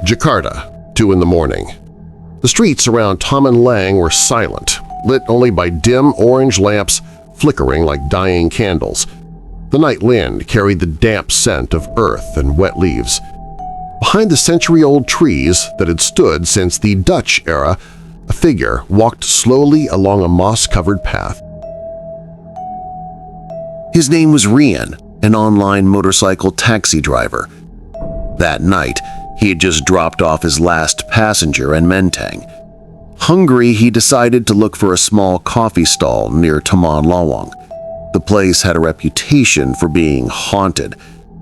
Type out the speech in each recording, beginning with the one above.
Jakarta, 2 in the morning. The streets around Taman were silent, lit only by dim orange lamps flickering like dying candles. The night wind carried the damp scent of earth and wet leaves. Behind the century-old trees that had stood since the Dutch era, a figure walked slowly along a moss-covered path. His name was Rian, an online motorcycle taxi driver. That night, he had just dropped off his last passenger in Menteng. Hungry, he decided to look for a small coffee stall near Taman Lawang. The place had a reputation for being haunted,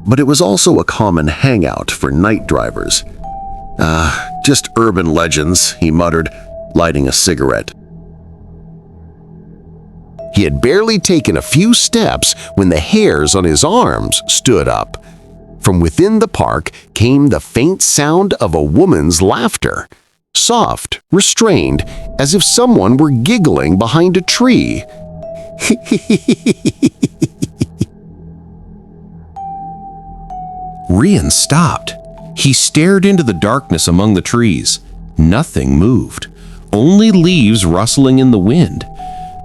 but it was also a common hangout for night drivers. Just urban legends, he muttered, lighting a cigarette. He had barely taken a few steps when the hairs on his arms stood up. From within the park came the faint sound of a woman's laughter, soft, restrained, as if someone were giggling behind a tree. Rian stopped. He stared into the darkness among the trees. Nothing moved, only leaves rustling in the wind.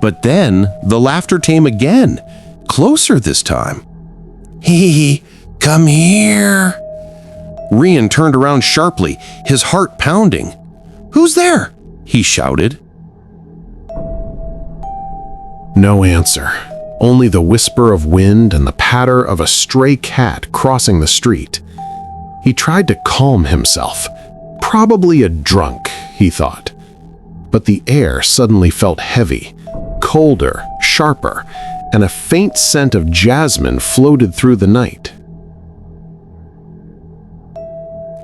But then the laughter came again, closer this time. Come here. Rian turned around sharply, his heart pounding. Who's there? He shouted. No answer. Only the whisper of wind and the patter of a stray cat crossing the street. He tried to calm himself. Probably a drunk, he thought. But the air suddenly felt heavy, colder, sharper, and a faint scent of jasmine floated through the night.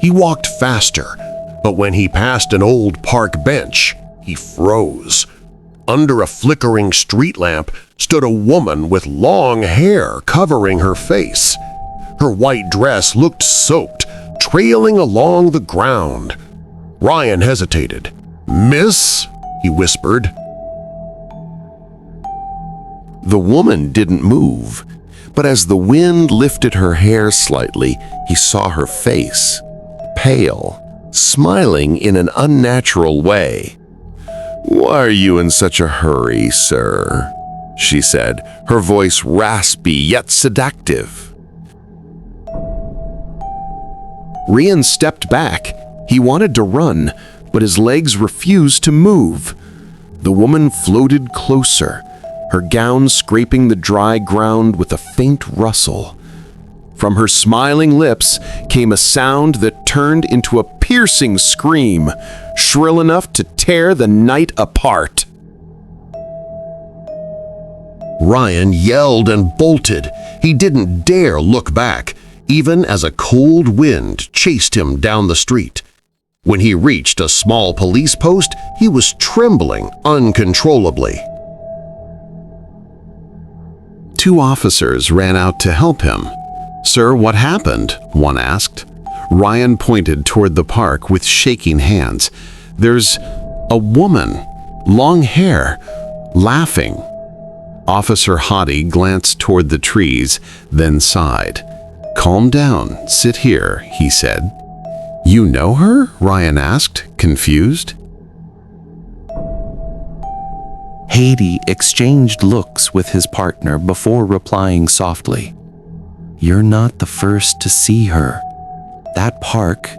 He walked faster, but when he passed an old park bench, he froze. Under a flickering street lamp stood a woman with long hair covering her face. Her white dress looked soaked, trailing along the ground. Rian hesitated. "Miss?" he whispered. The woman didn't move, but as the wind lifted her hair slightly, he saw her face, pale, smiling in an unnatural way. "Why are you in such a hurry, sir?" she said, her voice raspy yet seductive. Rian stepped back. He wanted to run, but his legs refused to move. The woman floated closer, her gown scraping the dry ground with a faint rustle. From her smiling lips came a sound that turned into a piercing scream, shrill enough to tear the night apart. Rian yelled and bolted. He didn't dare look back, even as a cold wind chased him down the street. When he reached a small police post, he was trembling uncontrollably. 2 officers ran out to help him. "Sir, what happened?" one asked. Rian pointed toward the park with shaking hands. "There's a woman, long hair, laughing." Officer Hadi glanced toward the trees, then sighed. "Calm down, sit here," he said. "You know her?" Rian asked, confused. Hadi exchanged looks with his partner before replying softly. "You're not the first to see her. That park,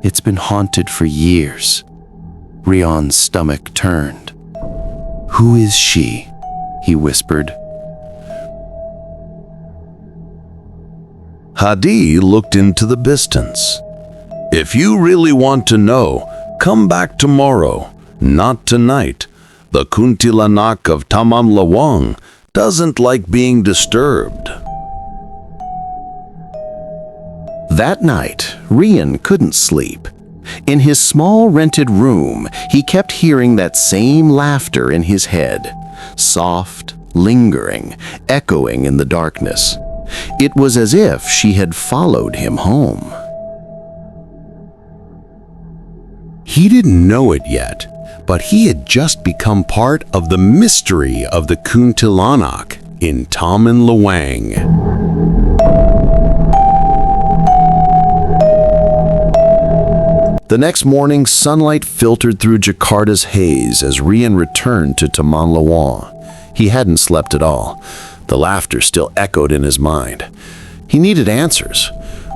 it's been haunted for years." Rian's stomach turned. "Who is she?" he whispered. Hadi looked into the distance. "If you really want to know, come back tomorrow, not tonight. The Kuntilanak of Taman Lawang doesn't like being disturbed." That night, Rian couldn't sleep. In his small rented room, he kept hearing that same laughter in his head, soft, lingering, echoing in the darkness. It was as if she had followed him home. He didn't know it yet, but he had just become part of the mystery of the Kuntilanak in Taman Lawang. The next morning, sunlight filtered through Jakarta's haze as Rian returned to Taman Lawang. He hadn't slept at all. The laughter still echoed in his mind. He needed answers.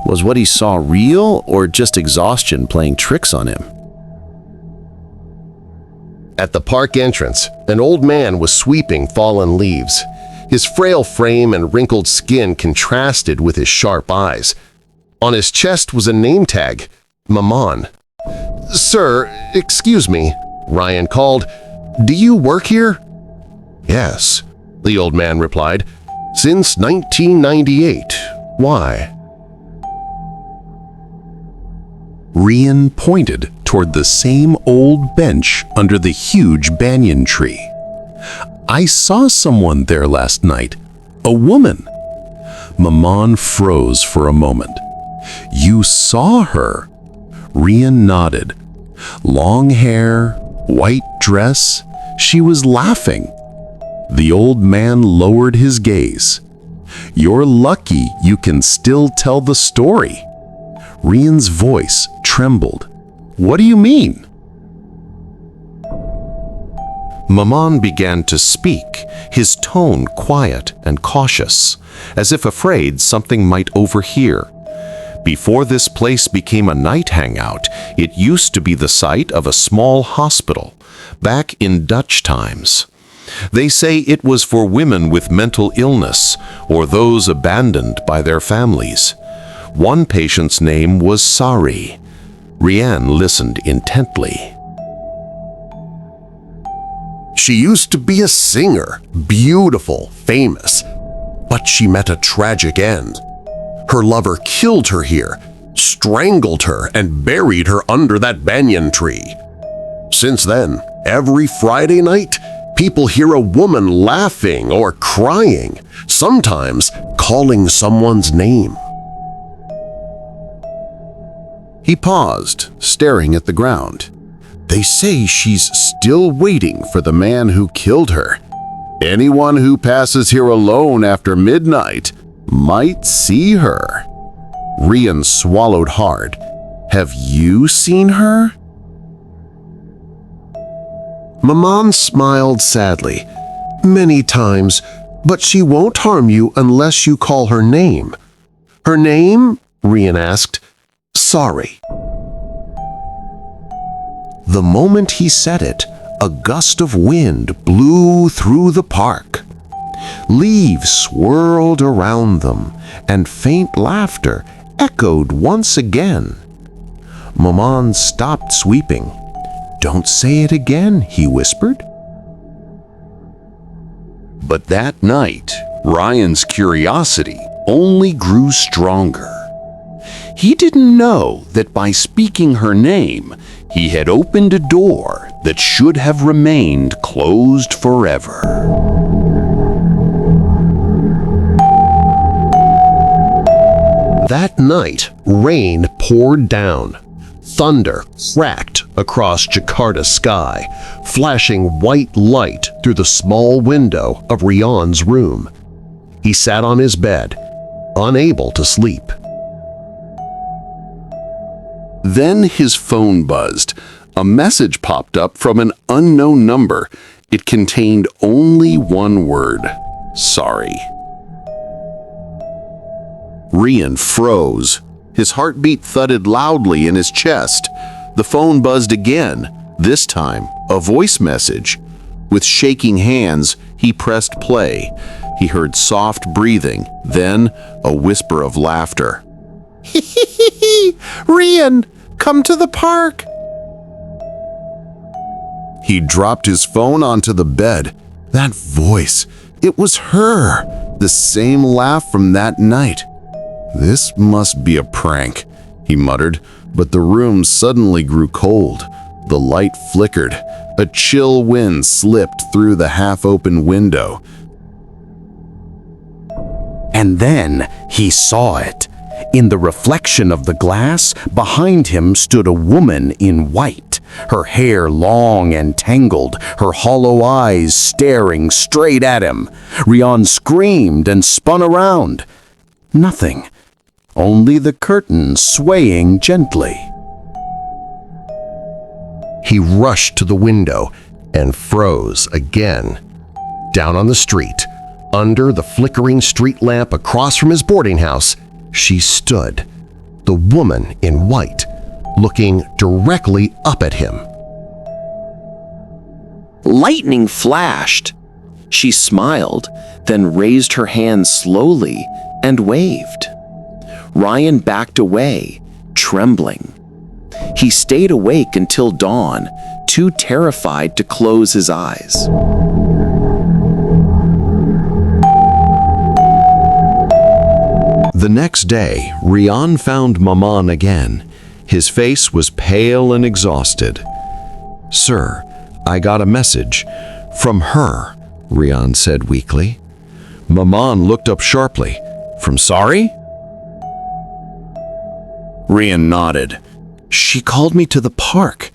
Was what he saw real or just exhaustion playing tricks on him? At the park entrance, an old man was sweeping fallen leaves. His frail frame and wrinkled skin contrasted with his sharp eyes. On his chest was a name tag, Maman. "Sir, excuse me," Ryan called. "Do you work here?" "Yes," the old man replied. "Since 1998. Why?" Rian pointed toward the same old bench under the huge banyan tree. "I saw someone there last night. A woman." Maman froze for a moment. "You saw her?" Rian nodded. Long hair, white dress. She was laughing. The old man lowered his gaze. "You're lucky you can still tell the story." Rian's voice trembled. "What do you mean?" Maman began to speak, his tone quiet and cautious, as if afraid something might overhear. Before this place became a night hangout, it used to be the site of a small hospital, back in Dutch times. They say it was for women with mental illness or those abandoned by their families. One patient's name was Sari. Rian listened intently. "She used to be a singer, beautiful, famous, but she met a tragic end. Her lover killed her here, strangled her, and buried her under that banyan tree. Since then, every Friday night, people hear a woman laughing or crying, sometimes calling someone's name." He paused, staring at the ground. They say she's still waiting for the man who killed her. Anyone who passes here alone after midnight might see her. Rian swallowed hard. Have you seen her? Maman smiled sadly. "Many times, but she won't harm you unless you call her name." "Her name?" Rian asked. "Sorry." The moment he said it, a gust of wind blew through the park. Leaves swirled around them, and faint laughter echoed once again. Maman stopped sweeping. "Don't say it again," he whispered. But that night, Ryan's curiosity only grew stronger. He didn't know that by speaking her name, he had opened a door that should have remained closed forever. That night, rain poured down. Thunder cracked across Jakarta's sky, flashing white light through the small window of Rian's room. He sat on his bed, unable to sleep. Then his phone buzzed. A message popped up from an unknown number. It contained only one word: sorry. Rian froze. His heartbeat thudded loudly in his chest. The phone buzzed again, this time a voice message. With shaking hands, he pressed play. He heard soft breathing, then a whisper of laughter. "Rian, come to the park." He dropped his phone onto the bed. That voice, it was her, the same laugh from that night. This must be a prank, he muttered, but the room suddenly grew cold. The light flickered. A chill wind slipped through the half-open window. And then he saw it. In the reflection of the glass, behind him stood a woman in white, her hair long and tangled, her hollow eyes staring straight at him. Rian screamed and spun around. Nothing. Only the curtain swaying gently. He rushed to the window and froze again. Down on the street, under the flickering street lamp across from his boarding house, she stood, the woman in white, looking directly up at him. Lightning flashed. She smiled, then raised her hand slowly and waved. Ryan backed away, trembling. He stayed awake until dawn, too terrified to close his eyes. The next day, Ryan found Maman again. His face was pale and exhausted. "Sir, I got a message from her," Ryan said weakly. Maman looked up sharply. "From Sari?" Ryan nodded. "She called me to the park.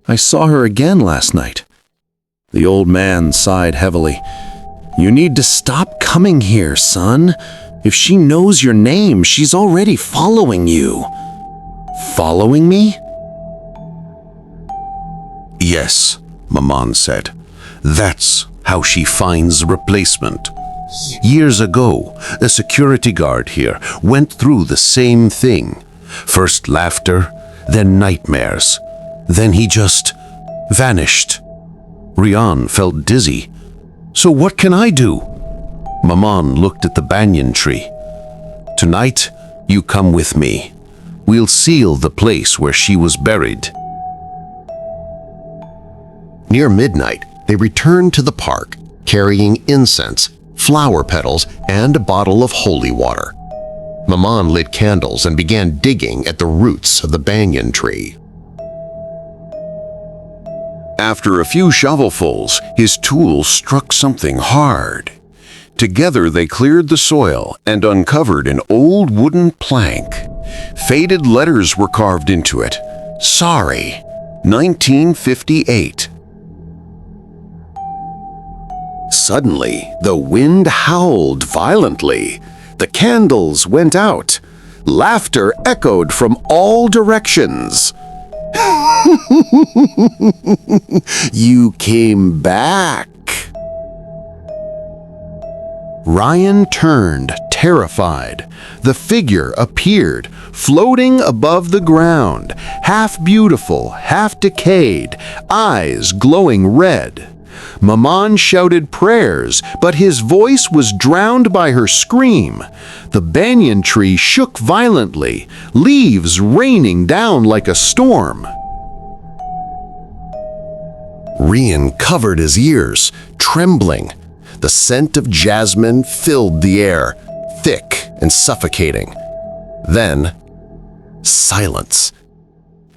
I saw her again last night." The old man sighed heavily. "You need to stop coming here, son. If she knows your name, she's already following you." "Following me?" Yes, Maman said. That's how she finds replacement. Years ago, a security guard here went through the same thing. First laughter, then nightmares. Then he just vanished. Ryan felt dizzy. "So what can I do?" Maman looked at the banyan tree. "Tonight, you come with me. We'll seal the place where she was buried." Near midnight, they returned to the park, carrying incense, flower petals, and a bottle of holy water. Maman lit candles and began digging at the roots of the banyan tree. After a few shovelfuls, his tool struck something hard. Together they cleared the soil and uncovered an old wooden plank. Faded letters were carved into it. Sorry, 1958. Suddenly, the wind howled violently. The candles went out. Laughter echoed from all directions. "You came back." Ryan turned, terrified. The figure appeared, floating above the ground, half beautiful, half decayed, eyes glowing red. Maman shouted prayers, but his voice was drowned by her scream. The banyan tree shook violently, leaves raining down like a storm. Ryan covered his ears, trembling. The scent of jasmine filled the air, thick and suffocating. Then, silence.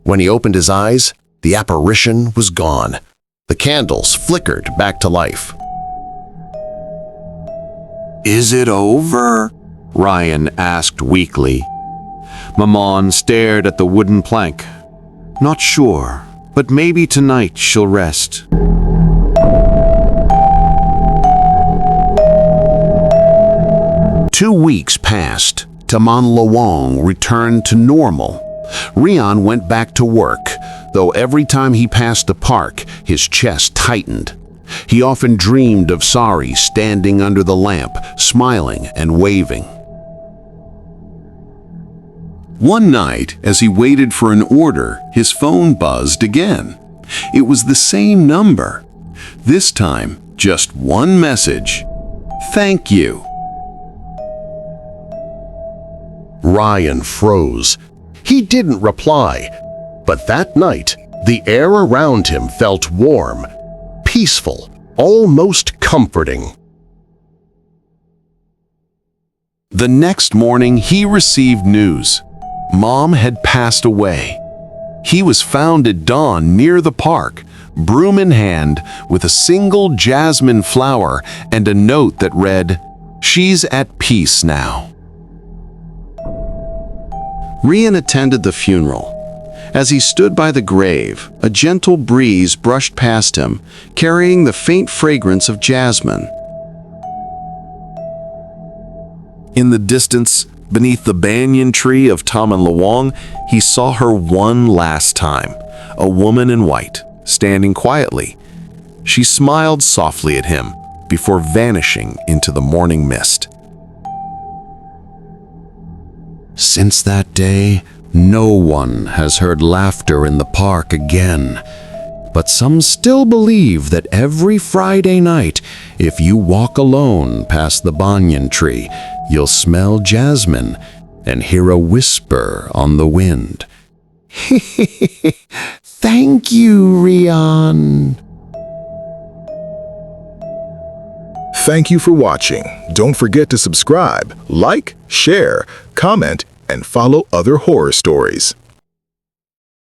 When he opened his eyes, the apparition was gone. The candles flickered back to life. "Is it over?" Ryan asked weakly. Maman stared at the wooden plank. "Not sure, but maybe tonight she'll rest." Two weeks passed. Taman Lawang returned to normal. Ryan went back to work, though every time he passed the park, his chest tightened. He often dreamed of Sari standing under the lamp, smiling and waving. One night, as he waited for an order, his phone buzzed again. It was the same number. This time, just one message. "Thank you." Ryan froze. He didn't reply, but that night, the air around him felt warm, peaceful, almost comforting. The next morning, he received news. Mom had passed away. He was found at dawn near the park, broom in hand, with a single jasmine flower and a note that read, "She's at peace now." Ryan attended the funeral. As he stood by the grave, a gentle breeze brushed past him, carrying the faint fragrance of jasmine. In the distance, beneath the banyan tree of Taman Lawang, he saw her one last time, a woman in white, standing quietly. She smiled softly at him before vanishing into the morning mist. Since that day, no one has heard laughter in the park again. But some still believe that every Friday night, if you walk alone past the banyan tree, you'll smell jasmine and hear a whisper on the wind. Thank you, Rian. Thank you for watching. Don't forget to subscribe, like, share, comment, and follow other horror stories.